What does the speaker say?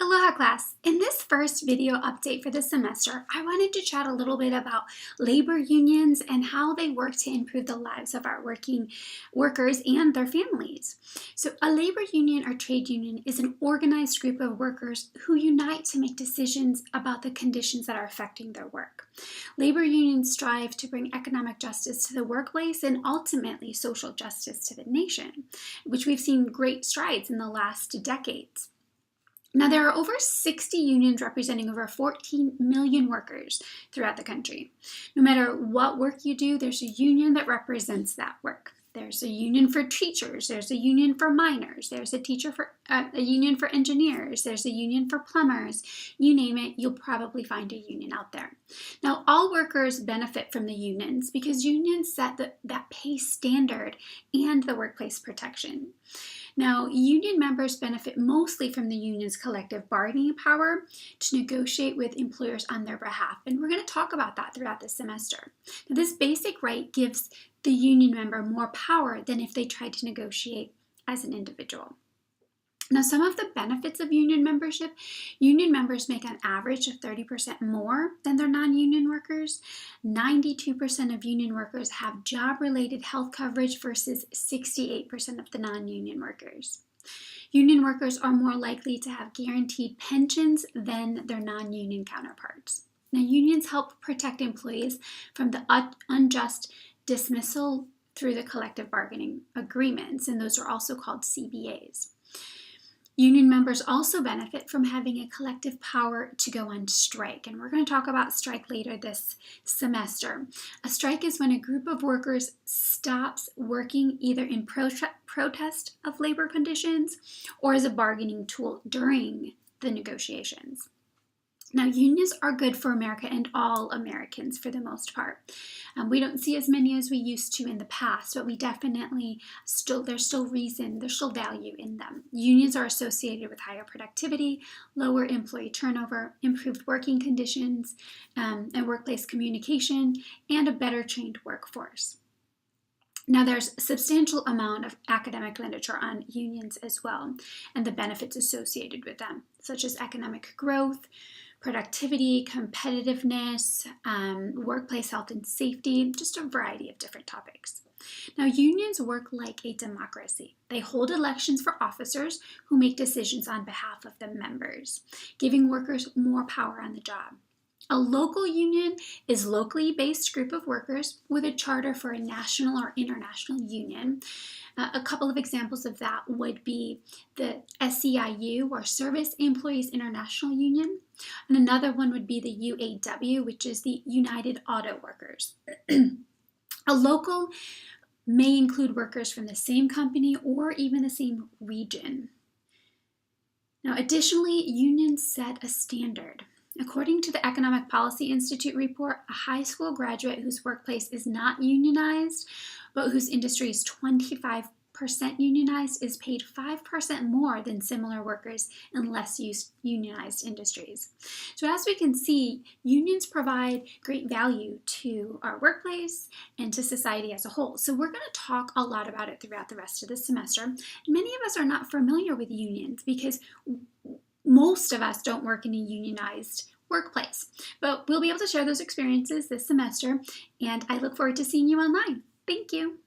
Aloha class! In this first video update for this semester, I wanted to chat a little bit about labor unions and how they work to improve the lives of our working workers and their families. So a labor union or trade union is an organized group of workers who unite to make decisions about the conditions that are affecting their work. Labor unions strive to bring economic justice to the workplace and ultimately social justice to the nation, which we've seen great strides in the last decades. Now, there are over 60 unions representing over 14 million workers throughout the country. No matter what work you do, there's a union that represents that work. There's a union for teachers, there's a union for miners, there's a union for engineers, there's a union for plumbers. You name it, you'll probably find a union out there. Now, all workers benefit from the unions because unions set that pay standard and the workplace protection. Now, union members benefit mostly from the union's collective bargaining power to negotiate with employers on their behalf, and we're going to talk about that throughout this semester. Now, this basic right gives the union member more power than if they tried to negotiate as an individual. Now, some of the benefits of union membership: union members make an average of 30% more than their non-union workers. 92% of union workers have job-related health coverage versus 68% of the non-union workers. Union workers are more likely to have guaranteed pensions than their non-union counterparts. Now, unions help protect employees from the unjust dismissal through the collective bargaining agreements, and those are also called CBAs. Union members also benefit from having a collective power to go on strike, and we're going to talk about strike later this semester. A strike is when a group of workers stops working either in protest of labor conditions or as a bargaining tool during the negotiations. Now, unions are good for America and all Americans for the most part. We don't see as many as we used to in the past, but we definitely there's still value in them. Unions are associated with higher productivity, lower employee turnover, improved working conditions, and workplace communication, and a better trained workforce. Now, there's a substantial amount of academic literature on unions as well, and the benefits associated with them, such as economic growth, productivity, competitiveness, workplace health and safety, just a variety of different topics. Now, unions work like a democracy. They hold elections for officers who make decisions on behalf of the members, giving workers more power on the job. A local union is a locally based group of workers with a charter for a national or international union. A couple of examples of that would be the SEIU, or Service Employees International Union, and another one would be the UAW, which is the United Auto Workers. A local may include workers from the same company or even the same region. Now, additionally, unions set a standard. According to the Economic Policy Institute report, a high school graduate whose workplace is not unionized, but whose industry is 25% unionized, is paid 5% more than similar workers in less unionized industries. So as we can see, unions provide great value to our workplace and to society as a whole. So we're going to talk a lot about it throughout the rest of this semester. And many of us are not familiar with unions because most of us don't work in a unionized workplace, but we'll be able to share those experiences this semester, and I look forward to seeing you online. Thank you.